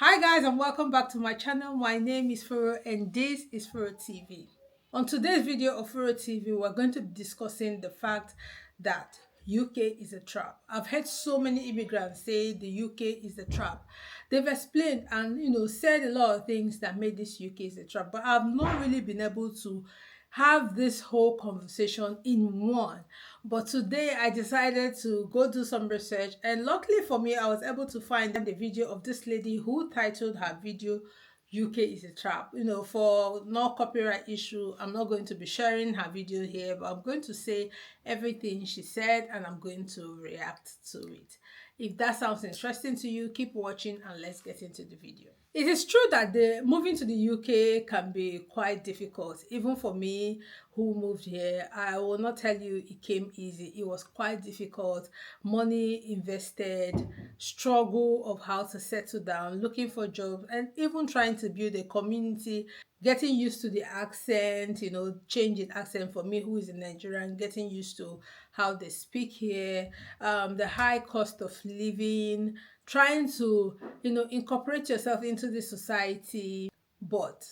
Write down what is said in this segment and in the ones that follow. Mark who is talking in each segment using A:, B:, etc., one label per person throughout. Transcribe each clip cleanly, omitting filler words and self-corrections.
A: Hi guys and welcome back to my channel. My name is Furo and this is Furo TV. On today's video of Furo TV, we're going to be discussing the fact that UK is a trap. I've heard so many immigrants say the UK is a trap. They've explained and said a lot of things that made this UK is a trap, but I've not really been able to have this whole conversation in one. But today I decided to go do some research, and luckily for me I was able to find the video of this lady who titled her video UK is a trap. For no copyright issue, I'm not going to be sharing her video here, but I'm going to say everything she said and I'm going to react to it. If that sounds interesting to you, keep watching and let's get into the video. It is true that the moving to the UK can be quite difficult. Even for me who moved here, I will not tell you it came easy. It was quite difficult. Money invested, struggle of how to settle down, looking for jobs, and even trying to build a community, getting used to the accent, changing accent for me who is a Nigerian, getting used to how they speak here, the high cost of living, trying to, incorporate yourself into the society. But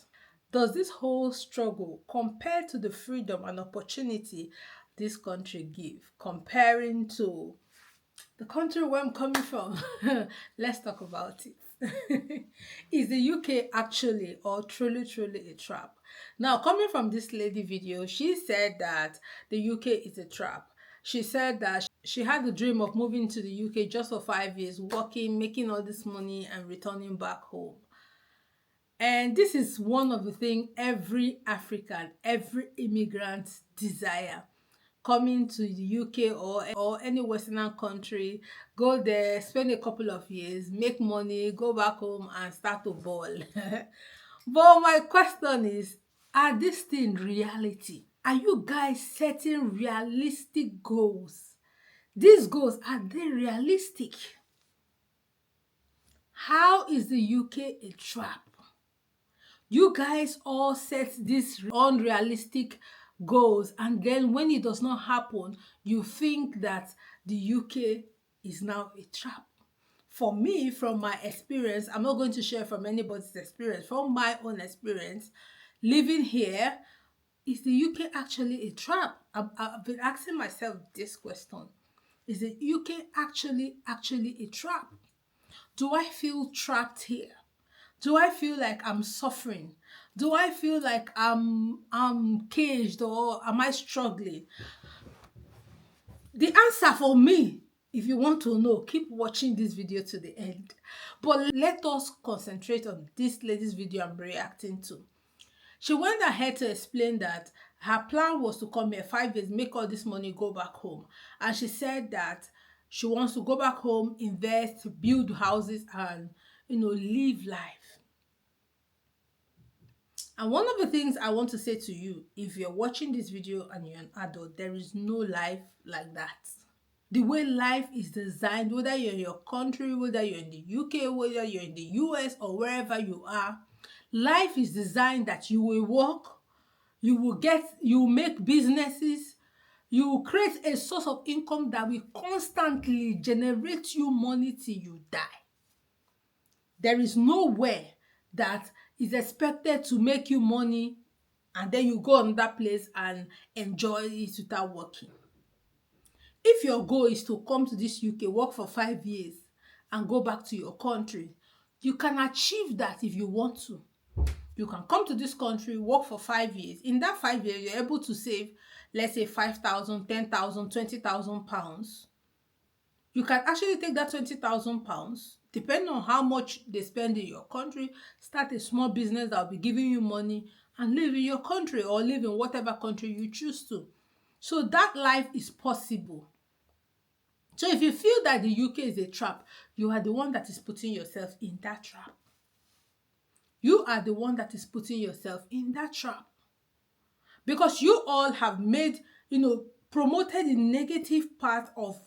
A: does this whole struggle compare to the freedom and opportunity this country give, comparing to the country where I'm coming from? Let's talk about it. Is the UK actually or truly a trap? Now, coming from this lady video, she said that the UK is a trap. She said that she had the dream of moving to the UK just for 5 years, working, making all this money and returning back home. And this is one of the things every African, every immigrant desire. Coming to the UK or any Western country, go there, spend a couple of years, make money, go back home and start to ball. But my question is, are this thing reality? Are you guys setting realistic goals? These goals, are they realistic? How is the UK a trap? You guys all set these unrealistic goals, and then when it does not happen, you think that the UK is now a trap. For me, from my experience, I'm not going to share from anybody's experience. From my own experience, living here, is the UK actually a trap? I've been asking myself this question. Is the UK actually a trap? Do I feel trapped here? Do I feel like I'm suffering? Do I feel like I'm caged, or am I struggling? The answer for me, if you want to know, keep watching this video to the end. But let us concentrate on this lady's video I'm reacting to. She went ahead to explain that her plan was to come here 5 years, make all this money, go back home. And she said that she wants to go back home, invest, build houses, and live life. And one of the things I want to say to you, if you're watching this video and you're an adult, there is no life like that. The way life is designed, whether you're in your country, whether you're in the UK, whether you're in the US or wherever you are, life is designed that you will work, you will make businesses, you will create a source of income that will constantly generate you money till you die. There is nowhere that is expected to make you money and then you go another place and enjoy it without working. If your goal is to come to this UK, work for 5 years and go back to your country, you can achieve that if you want to. You can come to this country, work for 5 years. In that 5 years, you're able to save, let's say, 5,000, 10,000, 20,000 pounds. You can actually take that 20,000 pounds, depending on how much they spend in your country, start a small business that will be giving you money and live in your country or live in whatever country you choose to. So that life is possible. So if you feel that the UK is a trap, you are the one that is putting yourself in that trap. You are the one that is putting yourself in that trap. Because you all have made, promoted the negative part of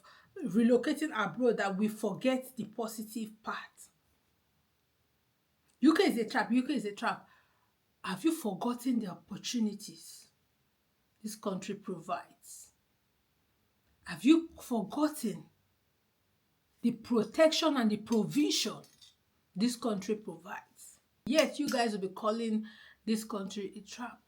A: relocating abroad, that we forget the positive part. UK is a trap. UK is a trap. Have you forgotten the opportunities this country provides? Have you forgotten the protection and the provision this country provides. Yet you guys will be calling this country a trap.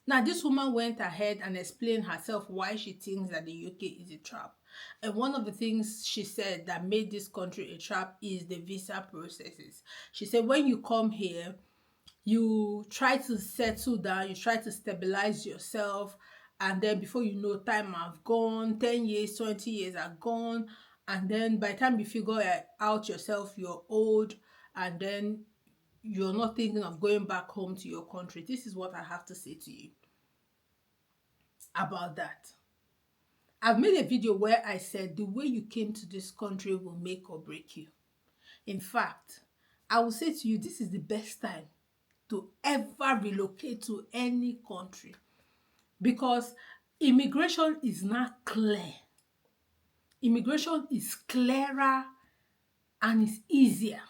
A: Now, this woman went ahead and explained herself why she thinks that the UK is a trap. And one of the things she said that made this country a trap is the visa processes. She said when you come here, you try to settle down, you try to stabilize yourself, and then before you know, time have gone, 10 years, 20 years are gone, and then by the time you figure out yourself, you're old, and then you're not thinking of going back home to your country. This is what I have to say to you about that. I've made a video where I said the way you came to this country will make or break you. In fact, I will say to you, this is the best time to ever relocate to any country, because immigration is not clear. Immigration is clearer and it's easier.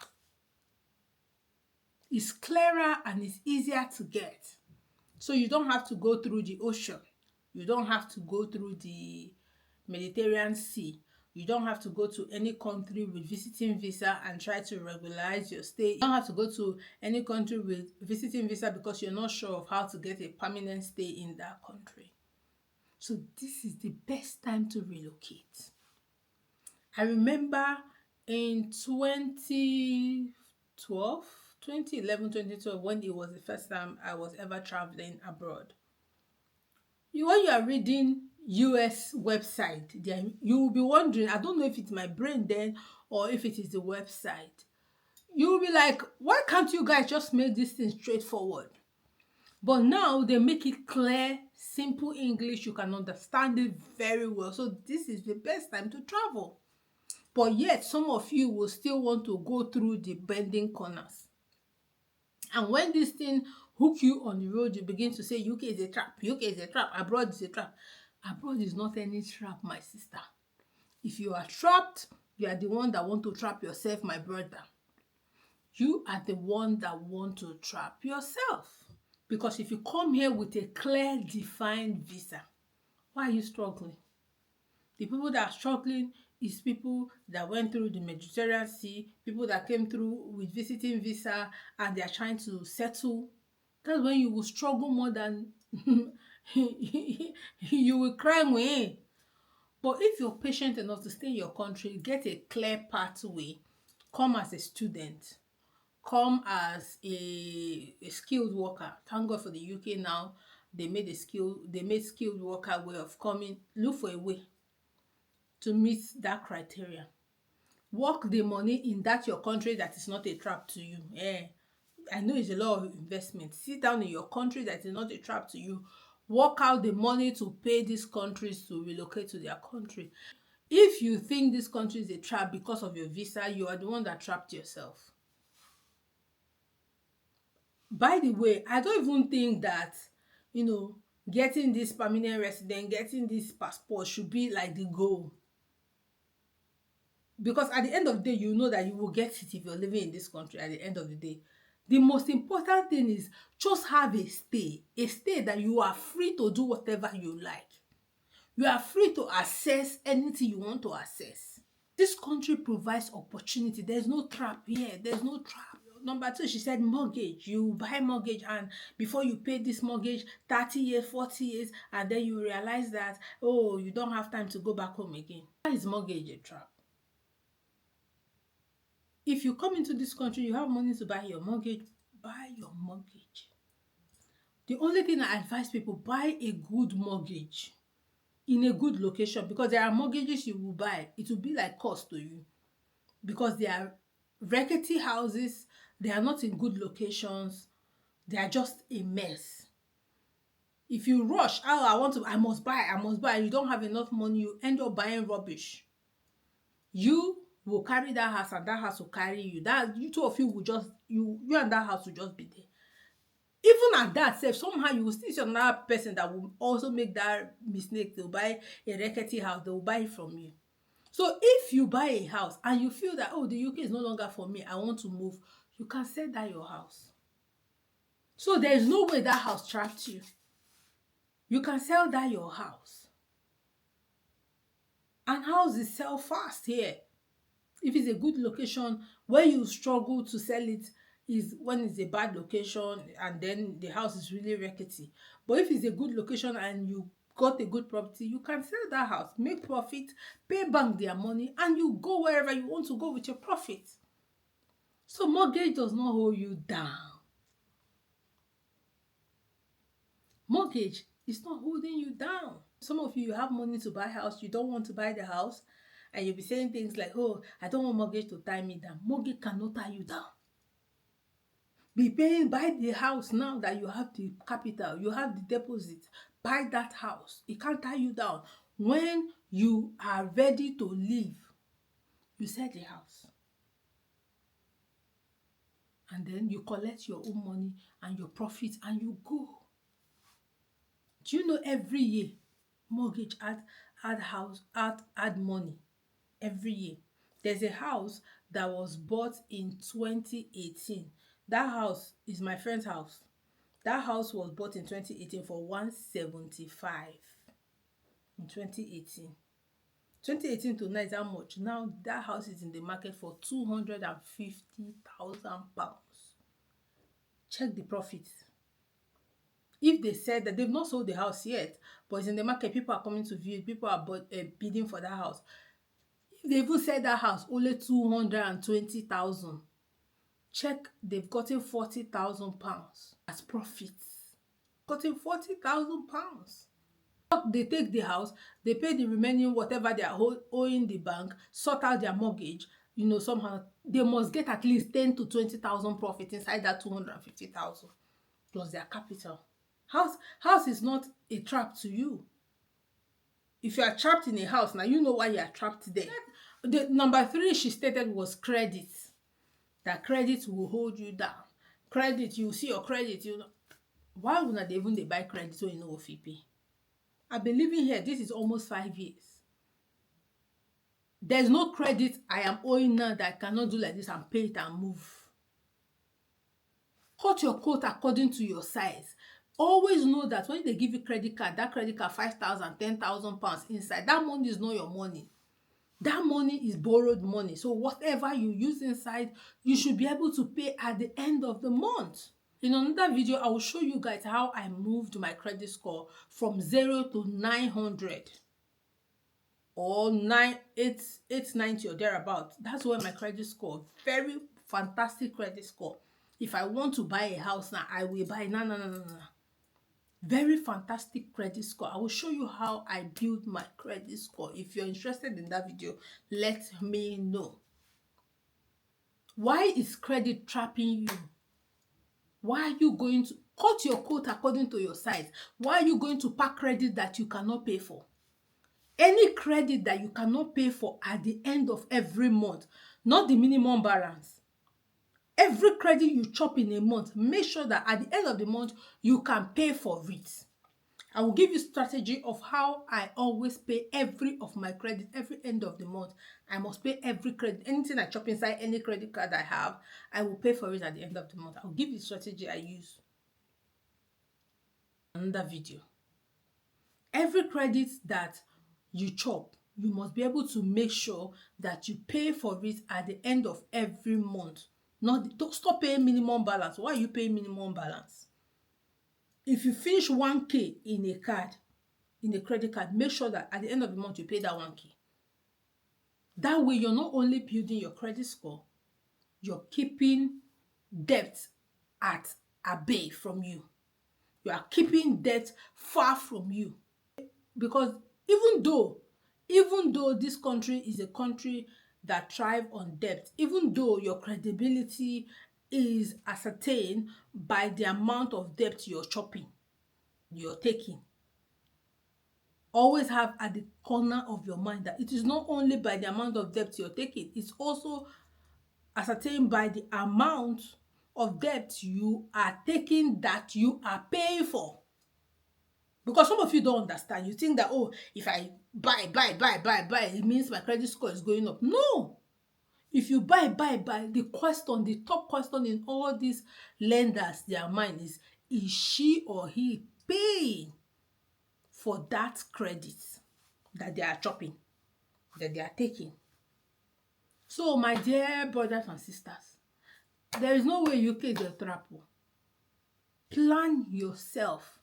A: It's clearer and it's easier to get. So you don't have to go through the ocean. You don't have to go through the Mediterranean Sea. You don't have to go to any country with visiting visa and try to regularize your stay. You don't have to go to any country with visiting visa because you're not sure of how to get a permanent stay in that country. So this is the best time to relocate. I remember in 2011, 2012, when it was the first time I was ever traveling abroad. When you are reading US website, you will be wondering, I don't know if it's my brain then or if it is the website. You will be like, why can't you guys just make this thing straightforward? But now they make it clear, simple English, you can understand it very well. So this is the best time to travel. But yet some of you will still want to go through the bending corners. And when this thing hook you on the road, you begin to say UK is a trap, UK is a trap, abroad is a trap. Abroad is not any trap, my sister. If you are trapped, you are the one that want to trap yourself, my brother. You are the one that want to trap yourself. Because if you come here with a clear, defined visa, why are you struggling? The people that are struggling is people that went through the Mediterranean Sea, people that came through with visiting visa and they are trying to settle. That's when you will struggle more than you will cry away. But if you're patient enough to stay in your country, get a clear pathway, come as a student, come as a skilled worker. Thank God for the UK now. They made skilled worker way of coming. Look for a way to meet that criteria. Work the money in that your country that is not a trap to you. I know it's a lot of investment. Sit down in your country that is not a trap to you. Work out the money to pay these countries to relocate to their country. If you think this country is a trap because of your visa, you are the one that trapped yourself. By the way, I don't even think that, getting this permanent resident, getting this passport should be like the goal. Because at the end of the day, you know that you will get it if you're living in this country at the end of the day. The most important thing is just have a stay that you are free to do whatever you like. You are free to access anything you want to access. This country provides opportunity. There's no trap here. There's no trap. Number two, she said mortgage. You buy mortgage and before you pay this mortgage, 30 years, 40 years, and then you realize that, oh, you don't have time to go back home again. Why is mortgage a trap? If you come into this country, you have money to buy your mortgage, buy your mortgage. The only thing I advise people, buy a good mortgage in a good location, because there are mortgages you will buy. It will be like cost to you because they are rickety houses. They are not in good locations. They are just a mess. If you rush, I must buy, you don't have enough money, you end up buying rubbish. You will carry that house and that house will carry you. That you two of you will just, you and that house will just be there. Even at that, somehow you will still see another person that will also make that mistake. They'll buy a rickety house, they'll buy it from you. So if you buy a house and you feel that, oh, the UK is no longer for me, I want to move, you can sell that your house. So there is no way that house trapped you. You can sell that your house. And houses sell fast here. If it's a good location, where you struggle to sell it is when it's a bad location and then the house is really rickety. But if it's a good location and you got a good property, you can sell that house, make profit, pay bank their money, and you go wherever you want to go with your profit. So mortgage does not hold you down. Mortgage is not holding you down. Some of you have money to buy a house, you don't want to buy the house, and you'll be saying things like, oh, I don't want mortgage to tie me down. Mortgage cannot tie you down. Buy the house now that you have the capital, you have the deposit. Buy that house. It can't tie you down. When you are ready to leave, you sell the house. And then you collect your own money and your profit and you go. Do you know every year mortgage add money every year? There's a house that was bought in 2018. That house is my friend's house. That house was bought in 2018 for 175 in 2018. 2018 to now is how much? Now that house is in the market for 250,000 pounds. Check the profits. If they said that they've not sold the house yet, but it's in the market, people are coming to view it, people are bidding for that house. If they even said that house only 220,000, check, they've gotten 40,000 pounds as profits. Gotten 40,000 pounds. They take the house, they pay the remaining whatever they are owing the bank, sort out their mortgage. You know, somehow they must get at least 10 to 20,000 profit inside that 250,000 plus their capital. House is not a trap to you. If you are trapped in a house, now you know why you are trapped there. The number 3 she stated was credit. That credit will hold you down. Credit, you see your credit, you know. Why would not they even buy credit so you know what you pay? I've been living here, this is almost 5 years. There's no credit I am owing now that I cannot do like this and pay it and move. Cut your coat according to your size. Always know that when they give you credit card, that credit card 5,000, 10,000 pounds inside, that money is not your money. That money is borrowed money. So whatever you use inside, you should be able to pay at the end of the month. In another video, I will show you guys how I moved my credit score from 0 to 900 or 890 or thereabout. That's where my credit score, very fantastic credit score. If I want to buy a house now, I will buy. No. Very fantastic credit score. I will show you how I build my credit score. If you're interested in that video, let me know. Why is credit trapping you? Why are you going to cut your coat according to your size? Why are you going to pack credit that you cannot pay for? Any credit that you cannot pay for at the end of every month, not the minimum balance. Every credit you chop in a month, make sure that at the end of the month, you can pay for it. I will give you strategy of how I always pay every of my credit every end of the month. I must pay every credit. Anything I chop inside any credit card I have, I will pay for it at the end of the month. I'll give you the strategy I use. Another video. Every credit that you chop, you must be able to make sure that you pay for it at the end of every month. Don't stop paying minimum balance. Why are you paying minimum balance? If you finish 1K in a card, in a credit card, make sure that at the end of the month you pay that 1K. That way you're not only building your credit score, you're keeping debt at bay from you. You are keeping debt far from you. Because even though this country is a country that thrives on debt, even though your credibility is ascertained by the amount of debt you're taking, always have at the corner of your mind that it is not only by the amount of debt you're taking, it's also ascertained by the amount of debt you are taking that you are paying for. Because some of you don't understand. You think that, oh, if I buy, it means my credit score is going up. No. If you buy, the top question in all these lenders, their mind is she or he paying for that credit that they are chopping, that they are taking? So, my dear brothers and sisters, there is no way UK is a trap. Plan yourself.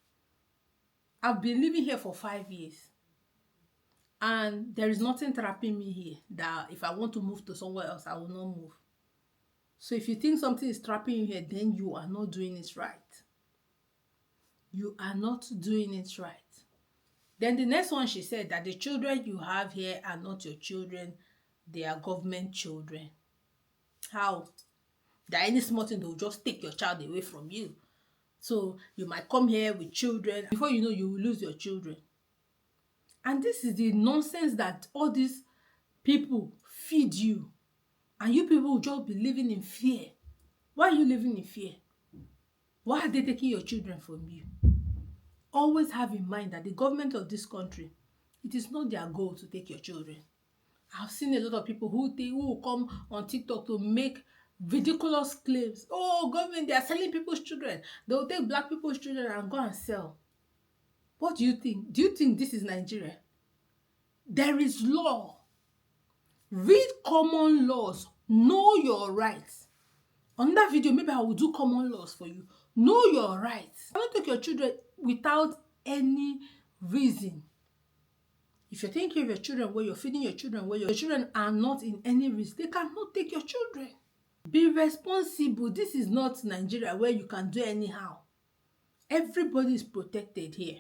A: I've been living here for 5 years. And there is nothing trapping me here that if I want to move to somewhere else, I will not move. So if you think something is trapping you here, then you are not doing it right. You are not doing it right. Then the next one, she said that the children you have here are not your children. They are government children. How? That any small thing, they'll just take your child away from you. So you might come here with children. Before you know, you will lose your children. And this is the nonsense that all these people feed you. And you people will just be living in fear. Why are you living in fear? Why are they taking your children from you? Always have in mind that the government of this country, it is not their goal to take your children. I've seen a lot of people who will come on TikTok to make ridiculous claims. Oh, government, they are selling people's children. They will take black people's children and go and sell. What do you think? Do you think this is Nigeria? There is law. Read common laws. Know your rights. On that video, maybe I will do common laws for you. Know your rights. You cannot take your children without any reason. If you're taking care of your children well, you're feeding your children well, your children are not in any risk, they cannot take your children. Be responsible. This is not Nigeria where you can do anyhow. Everybody is protected here.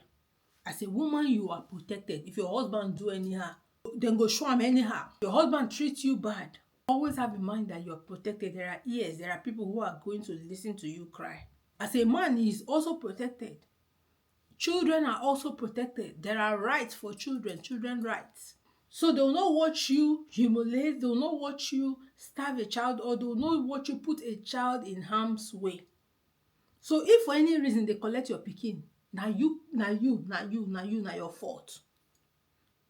A: As a woman, you are protected. If your husband do anyhow, then go show him anyhow. Your husband treats you bad. Always have in mind that you're protected. There are ears. There are people who are going to listen to you cry. As a man, he is also protected. Children are also protected. There are rights for children, children's rights. So they will not watch you humiliate, they will not watch you starve a child, or they will not watch you put a child in harm's way. So if for any reason they collect your pikin, na your fault.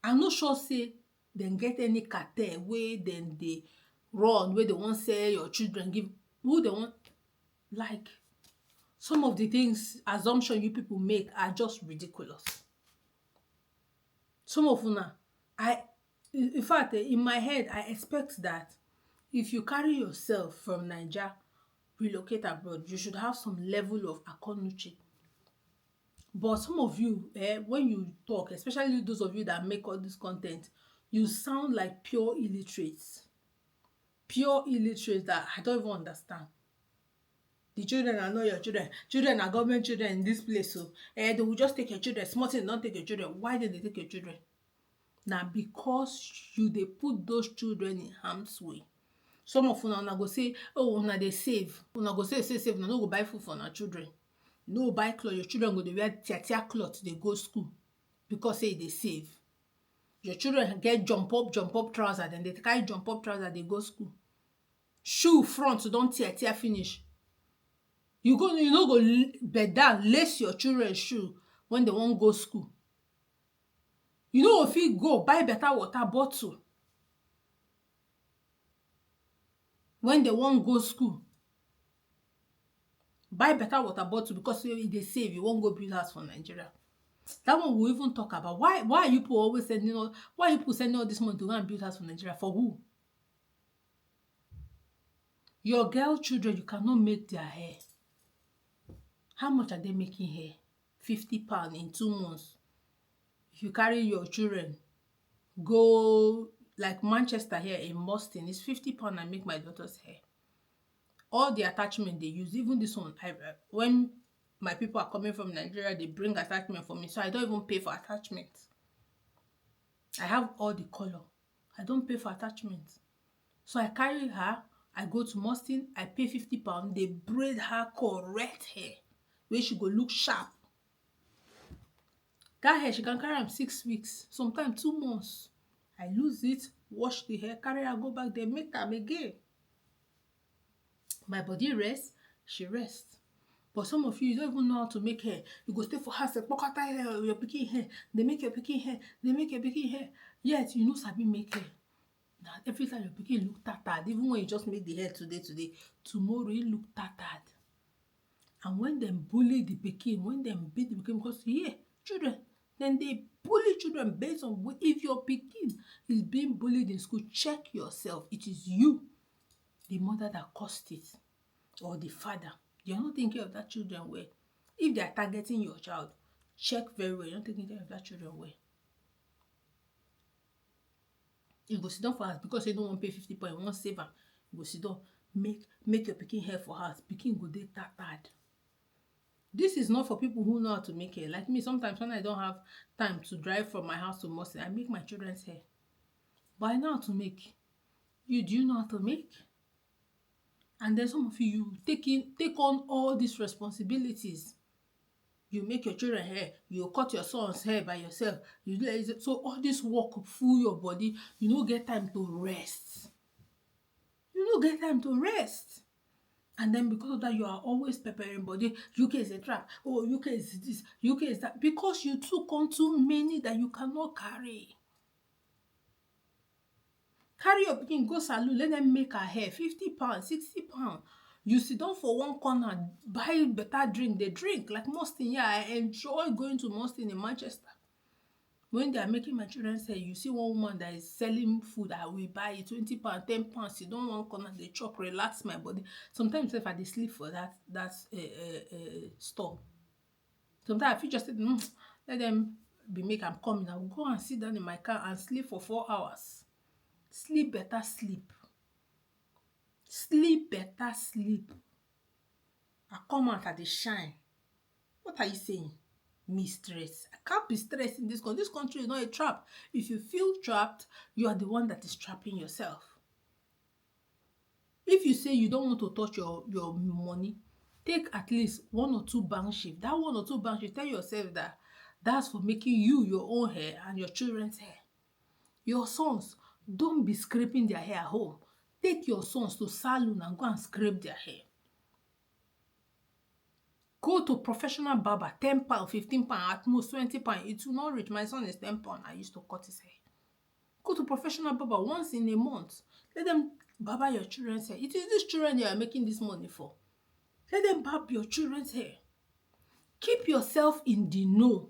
A: I'm not sure say dem get any cartel wey dem dey run, wey they wan sell your children give who they want. Like, some of the things, assumption you people make are just ridiculous. Some of una, in fact, in my head, I expect that if you carry yourself from Naija, relocate abroad, you should have some level of ACCOMMODATION. But some of you, when you talk, especially those of you that make all this content, you sound like pure illiterates. Pure illiterates that I don't even understand. The children are not your children. Children are government children in this place. So they will just take your children. Small thing, don't take your children. Why did they take your children? Now, because they put those children in harm's way. Some of una go say, oh, una they save. Una go say save. Una no go buy food for our children. No buy clothes. Your children go to wear tia clothes. They go school because say they save. Your children get jump up trousers. Then they carry jump up trousers. They go school. Shoe front, so don't tear finish. You no go bed down, lace your children's shoe when they won't go school. You know if you go buy better water bottle when they won't go school. Buy better water bottle because they save. You won't go build house for Nigeria. That one we'll even talk about. Why are you people always sending all this money to go and build house for Nigeria? For who? Your girl children, you cannot make their hair. How much are they making hair? £50 in 2 months. If you carry your children, go like Manchester here in Boston, it's £50 I make my daughter's hair. All the attachment they use, even this one, when my people are coming from Nigeria, they bring attachment for me, so I don't even pay for attachment. I have all the color. I don't pay for attachment. So I carry her, I go to Boston, I pay £50, they braid her correct hair, where she go look sharp. That hair, she can carry am 6 weeks, sometimes 2 months. I lose it, wash the hair, carry her, go back there, make am again. My body rests, she rests. But some of you don't even know how to make hair. You go stay for house, pocket hair, your pikin hair. They make your pikin hair. They make your pikin hair. Yet you know sabi make hair. Now every time your pikin look tattered, even when you just make the hair today, tomorrow it look tattered. And when them bully the pikin, when them beat the pikin, because children, Then they bully children based on if your pikin is being bullied in school, check yourself. It is you, the mother, that caused it, or the father. You're not thinking of that children well. If they are targeting your child, check very well. You're not taking care of that children well. You go sit down for house because you don't want to pay 50 points, you want save am. You go sit down, make your pikin hair for house. Pikin go dey tattered. This is not for people who know how to make hair. Like me, sometimes when I don't have time to drive from my house to mosque, I make my children's hair. But I know how to make. Do you know how to make? And then some of you take on all these responsibilities. You make your children hair, you cut your son's hair by yourself. You do like, so all this work full your body, you don't get time to rest. You don't get time to rest. And then because of that, you are always preparing body. UK is a trap. Oh, UK is this, UK is that. Because you took on too many that you cannot carry. Carry your pikin, go salon, let them make her hair. 50 pounds, 60 pounds. You sit down for one corner, buy better drink. They drink like Mostin. Yeah, I enjoy going to Mostin in Manchester. When they are making my children's hair, you see one woman that is selling food. I will buy it 20 pounds, 10 pounds. Sit down one corner, they chop, relax my body. Sometimes if I dey sleep for that store. Sometimes I feel just let them be make am coming. I will go and sit down in my car and sleep for 4 hours. Sleep better, sleep. Sleep better, sleep. I come out at the shine. What are you saying? Me stress. I can't be stressed in this country. This country is not a trap. If you feel trapped, you are the one that is trapping yourself. If you say you don't want to touch your money, take at least 1 or 2 bank shifts. That 1 or 2 bank shifts, tell yourself that that's for making you your own hair and your children's hair. Your sons, don't be scraping their hair at home. Take your sons to salon and go and scrape their hair. Go to professional barber, 10 pounds, 15 pounds, at most 20 pounds. It will not reach. My son is 10 pounds. I used to cut his hair. Go to professional barber once in a month. Let them barber your children's hair. It is these children you are making this money for. Let them barb your children's hair. Keep yourself in the know.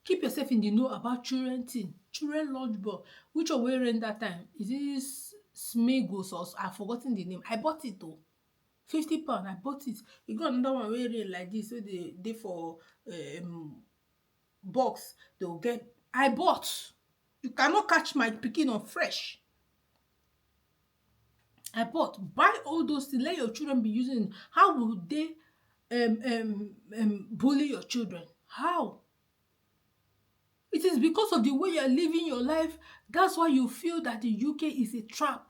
A: Keep yourself in the know about children thing. Children lunchbox. Which are wearing that time? Is this Smigos or I've forgotten the name. I bought it though. 50 pounds. I bought it. You got another one wearing like this. So they for box. They'll get. I bought. You cannot catch my pikin on fresh. I bought. Buy all those things. Let your children be using. How will they bully your children? How? It is because of the way you are living your life. That's why you feel that the UK is a trap.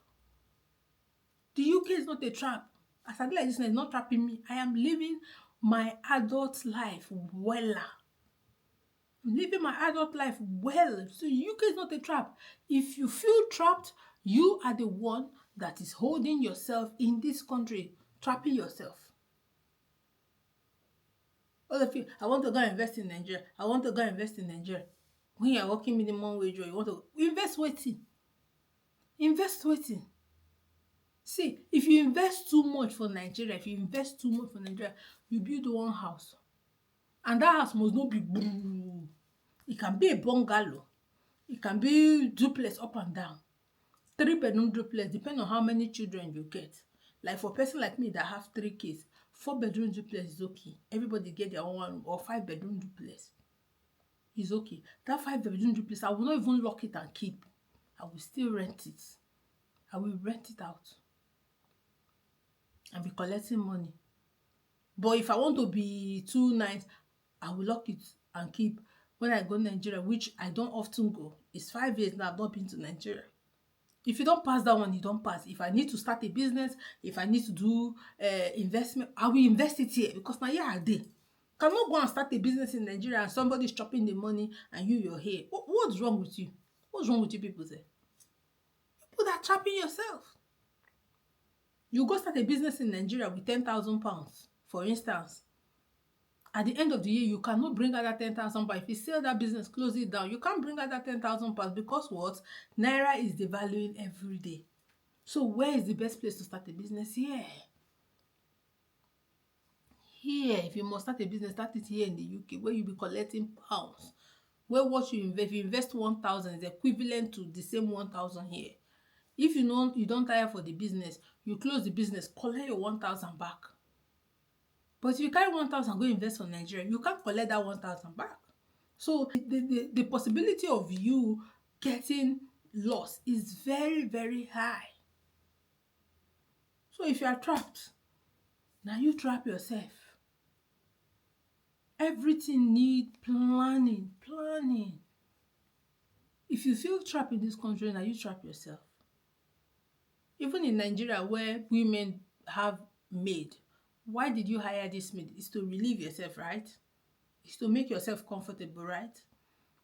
A: The UK is not a trap. As I do like this, it's not trapping me. I am living my adult life well. I'm living my adult life well. So UK is not a trap. If you feel trapped, you are the one that is holding yourself in this country, trapping yourself. All of you, I want to go and invest in Nigeria. I want to go and invest in Nigeria. When you are working minimum wage, or you want to invest waiting. Invest waiting. See, if you invest too much for Nigeria, you build one house. And that house must not be boom. It can be a bungalow. It can be duplex up and down. 3-bedroom duplex, depending on how many children you get. Like for a person like me that have 3 kids, 4-bedroom duplex is okay. Everybody get their own one, or 5-bedroom duplex is okay. That 5-bedroom duplex, I will not even lock it and keep. I will still rent it. I will rent it out and be collecting money. But if I want to be too nice, I will lock it and keep. When I go to Nigeria, which I don't often go, it's 5 years now I've not been to Nigeria. If you don't pass that one, you don't pass. If I need to start a business, if I need to do investment, I will invest it here, because now here are they. Cannot go and start a business in Nigeria and somebody's chopping the money and you're here. What's wrong with you? What's wrong with you people there? People are trapping yourself. You go start a business in Nigeria with 10,000 pounds, for instance. At the end of the year, you cannot bring out that 10,000 pounds. If you sell that business, close it down. You can't bring out that 10,000 pounds because what? Naira is devaluing every day. So where is the best place to start a business? Here. Here. If you must start a business, start it here in the UK, where you'll be collecting pounds. where what you invest, if you invest 1,000 is equivalent to the same 1,000 here. If you don't tire for the business, you close the business, collect your 1,000 back. But if you carry 1,000 go invest for Nigeria, you can't collect that 1,000 back. So the possibility of you getting lost is very, very high. So if you are trapped, now you trap yourself. Everything need planning. If you feel trapped in this country, now you trap yourself. Even in Nigeria, where women have maid, why did you hire this maid? It's to relieve yourself, right? It's to make yourself comfortable, right?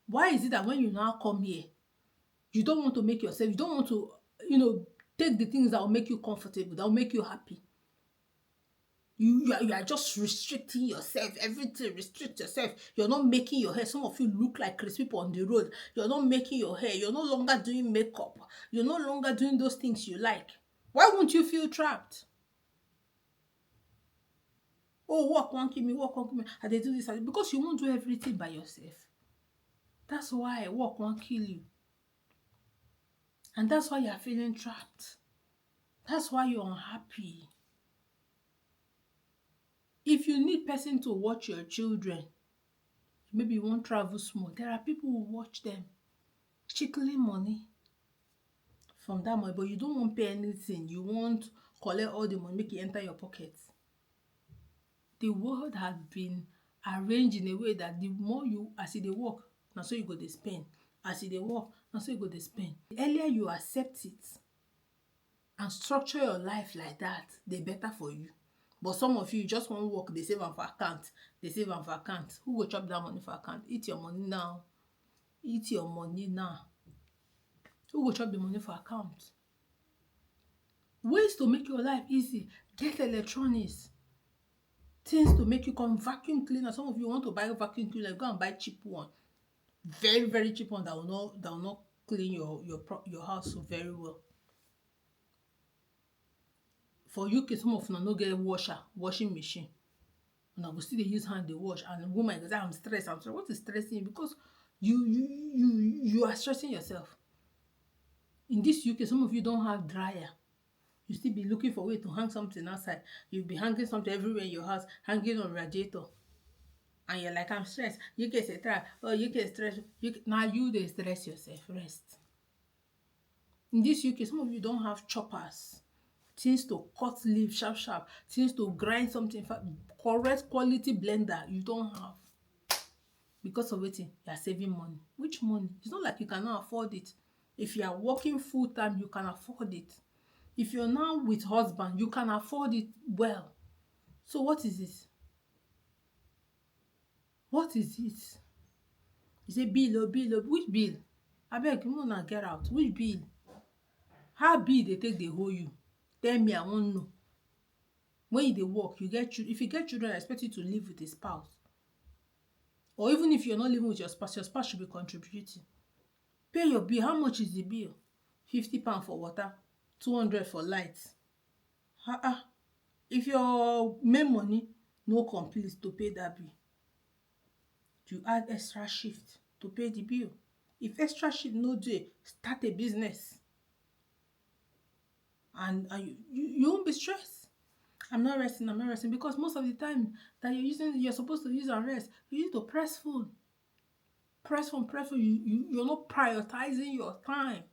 A: Why is it that when you now come here, you don't want to make yourself, you don't want to, take the things that will make you comfortable, that will make you happy? You are just restricting yourself. Everything, restrict yourself. You're not making your hair. Some of you look like crazy people on the road. You're not making your hair. You're no longer doing makeup. You're no longer doing those things you like. Why won't you feel trapped? Oh, work won't kill me, work won't kill me. And they do this. Because you won't do everything by yourself. That's why work won't kill you. And that's why you're feeling trapped. That's why you're unhappy. If you need person to watch your children, maybe you won't travel small, there are people who watch them, chickling money from that money, but you don't want to pay anything. You won't collect all the money, make it enter your pocket. The world has been arranged in a way that the more you, as they work, now so you go to spend. As they work, now so you go to spend. The earlier you accept it and structure your life like that, the better for you. But some of you just want work, they save them for account. They save them for account. Who will chop that money for account? Eat your money now. Eat your money now. Who will chop the money for account? Ways to make your life easy. Get electronics. Things to make you come. Vacuum cleaner. Some of you want to buy a vacuum cleaner. Go and buy cheap one. Very, very cheap one that will not clean your house so very well. For UK, some of them no get washing machine. And I go still dey use hand dey wash. And woman go say, I'm stressed. What is stressing you? Because you are stressing yourself. In this UK, some of you don't have dryer. You still be looking for a way to hang something outside. You'll be hanging something everywhere in your house, hanging on radiator. And you're like, I'm stressed. UK is a trap. Oh, UK is stressed. Now you dey stress yourself. Rest. In this UK, some of you don't have choppers. Things to cut leaf sharp, things to grind something, correct quality blender you don't have. Because of it, you are saving money. Which money? It's not like you cannot afford it. If you are working full time, you can afford it. If you're now with husband, you can afford it well. So what is this? What is it? You say bill. Which bill? Abeg, you wanna get out. Which bill? How bill they take they hold you? Tell me, I won't know. When you dey work, if you get children, I expect you to live with a spouse. Or even if you're not living with your spouse should be contributing. Pay your bill. How much is the bill? £50 for water, 200 for lights. If your main money no complete to pay that bill, you add extra shift to pay the bill. If extra shift no dey, start a business. And you won't be stressed. I'm not resting because most of the time that you're supposed to use and rest, you need to press phone. You're not prioritizing your time.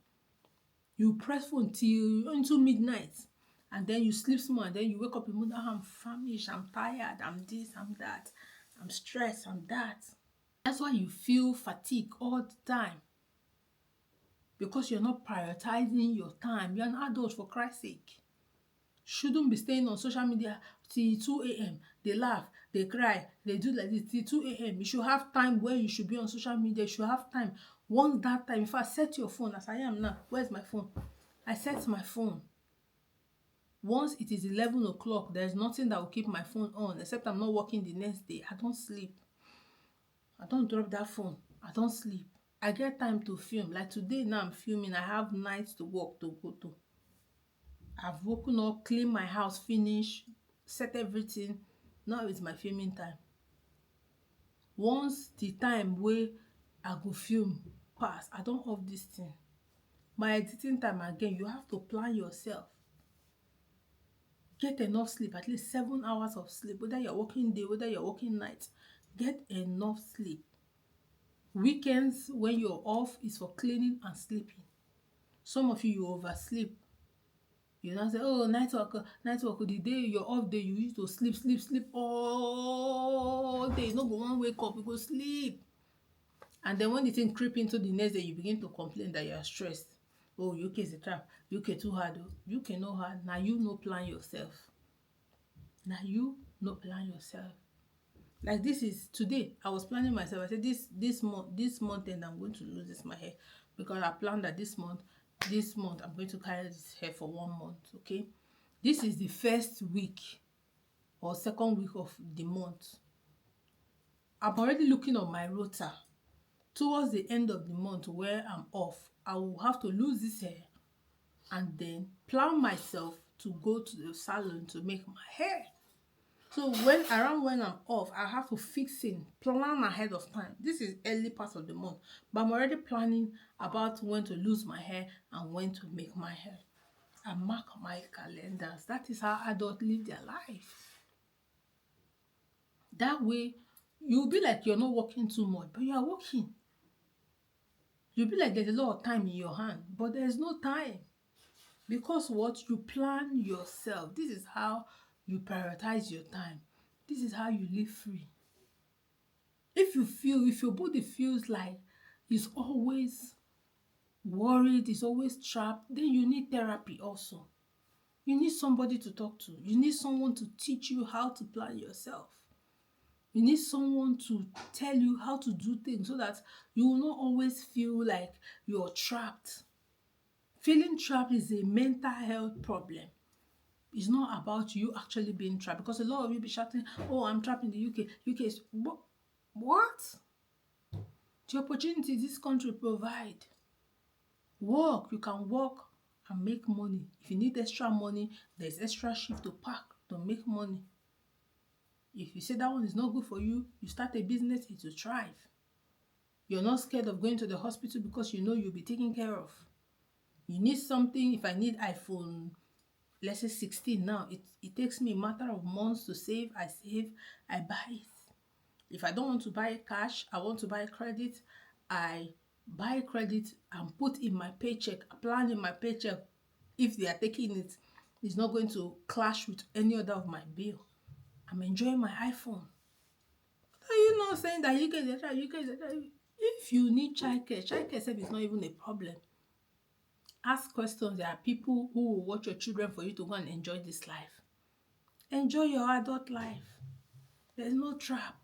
A: You press phone till into midnight, and then you sleep small, and then you wake up in the morning, I'm famished, I'm tired, I'm this, I'm that, I'm stressed, I'm that. That's why you feel fatigue all the time. Because you're not prioritizing your time. You're an adult, for Christ's sake. Shouldn't be staying on social media till 2 a.m. They laugh, they cry, they do like this till 2 a.m. You should have time where you should be on social media. You should have time. Once that time, if I set your phone as I am now, where's my phone? I set my phone. Once it is 11 o'clock, there's nothing that will keep my phone on, except I'm not working the next day. I don't sleep. I don't drop that phone. I don't sleep. I get time to film. Like today now I'm filming. I have nights to work to go to. I've woken up, clean my house, finish, set everything. Now it's my filming time. Once the time where I go film pass. I don't off this thing. My editing time again, you have to plan yourself. Get enough sleep, at least 7 hours of sleep, whether you're working day, whether you're working night. Get enough sleep. Weekends, when you're off, is for cleaning and sleeping. Some of you oversleep. You now say, oh, night work, the day you're off day, you used to sleep all day. You no go wan wake up, you go sleep. And then when the thing creep into the next day, you begin to complain that you are stressed. Oh, UK is a trap. UK too hard. UK no hard. Now you no plan yourself. Now you no plan yourself. Like this is today. I was planning myself. I said this month end I'm going to lose this my hair, because I planned that this month I'm going to carry this hair for 1 month. Okay, this is the first week or second week of the month. I'm already looking on my rota. Towards the end of the month where I'm off, I will have to lose this hair and then plan myself to go to the salon to make my hair. So when I'm off, I have to plan ahead of time. This is early part of the month, but I'm already planning about when to lose my hair and when to make my hair. I mark my calendars. That is how adults live their life. That way, you'll be like you're not working too much, but you are working. You'll be like there's a lot of time in your hand, but there's no time. Because what? You plan yourself. This is how you prioritize your time. This is how you live free. If your body feels like it's always worried, it's always trapped, then you need therapy also. You need somebody to talk to. You need someone to teach you how to plan yourself. You need someone to tell you how to do things so that you will not always feel like you're trapped. Feeling trapped is a mental health problem. It's not about you actually being trapped, because a lot of you be shouting, oh, I'm trapped in the UK. UK is what? The opportunities this country provide. Work. You can work and make money. If you need extra money, there's extra shift to pack to make money. If you say that one is not good for you, you start a business, it will thrive. You're not scared of going to the hospital because you know you'll be taken care of. You need something. If I need iPhone, let's say 16 now, it takes me a matter of months to save. I save, I buy it. If I don't want to buy cash, I want to buy credit, I buy credit and put in my paycheck, plan in my paycheck. If they are taking it, it's not going to clash with any other of my bill. I'm enjoying my iPhone. Are you not saying that UK is a trap? If you need childcare service is not even a problem. Ask questions. There are people who will watch your children for you to go and enjoy this life. Enjoy your adult life. There's no trap.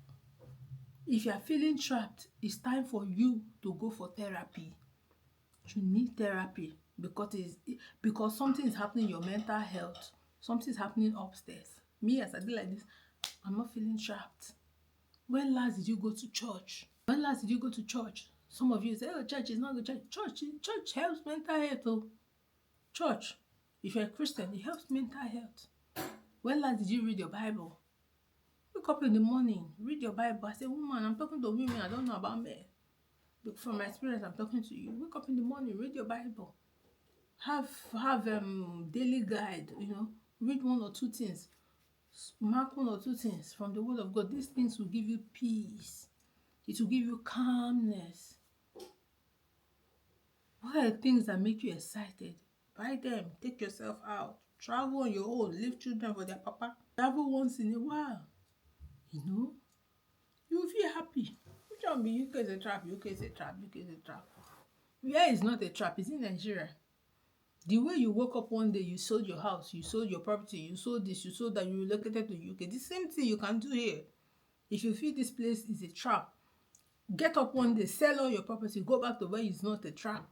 A: If you are feeling trapped, it's time for you to go for therapy. You need therapy because something is happening in your mental health. Something is happening upstairs. Me, as I do like this, I'm not feeling trapped. When last did you go to church? When last did you go to church? Some of you say, oh, church is not good. Church helps mental health. Oh. Church, if you're a Christian, it helps mental health. When last did you read your Bible? Wake up in the morning, read your Bible. I say, woman, I'm talking to women, I don't know about men. But from my experience, I'm talking to you. Wake up in the morning, read your Bible. Have daily guide, read 1 or 2 things. Mark 1 or 2 things from the Word of God. These things will give you peace. It will give you calmness. What are the things that make you excited? Buy them. Take yourself out. Travel on your own. Leave children for their papa. Travel once in a while. You will feel happy. Which one be UK is a trap? UK is a trap. UK is a trap. Where is not a trap? It's in Nigeria. The way you woke up one day, you sold your house, you sold your property, you sold this, you sold that, you relocated to UK. The same thing you can do here. If you feel this place is a trap, get up one day, sell all your property, go back to where it's not a trap.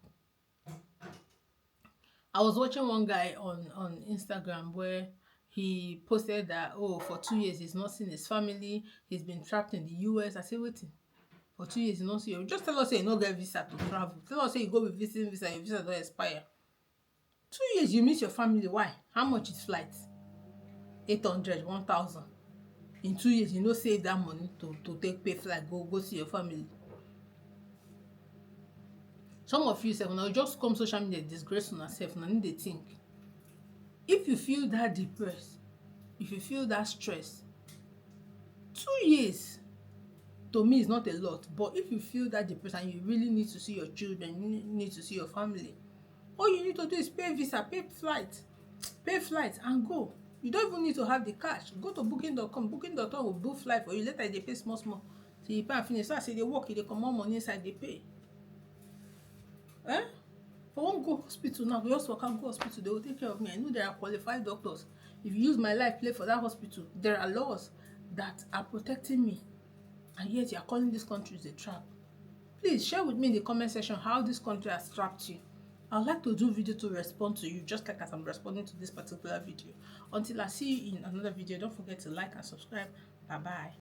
A: I was watching one guy on Instagram where he posted that, for 2 years he's not seen his family, he's been trapped in the US. I said, waiting. For 2 years, you not see you. Just tell us say you no get visa to travel. Tell us say you go with visiting visa, your visa don't expire. 2 years you miss your family. Why? How much is flight? 800, 1,000. In 2 years, you no save that money to take pay flight, go see your family. Some of you say, when I just come social media, disgrace on yourself, and they think. If you feel that depressed, if you feel that stress, 2 years to me is not a lot. But if you feel that depressed and you really need to see your children, you need to see your family, all you need to do is pay visa, pay flight and go. You don't even need to have the cash. Go to booking.com. Booking.com will book flight for you. Later they pay small till you pay and finish. So I say they work, they come more money inside, they pay. If I won't go hospital now, we also can't go hospital, they will take care of me. I know there are qualified doctors. If you use my life play for that hospital, there are laws that are protecting me, and yet you are calling this country a trap. Please share with me in the comment section how this country has trapped you. I would like to do video to respond to you, just like as I'm responding to this particular video. Until I see you in another video, don't forget to like and subscribe. Bye bye.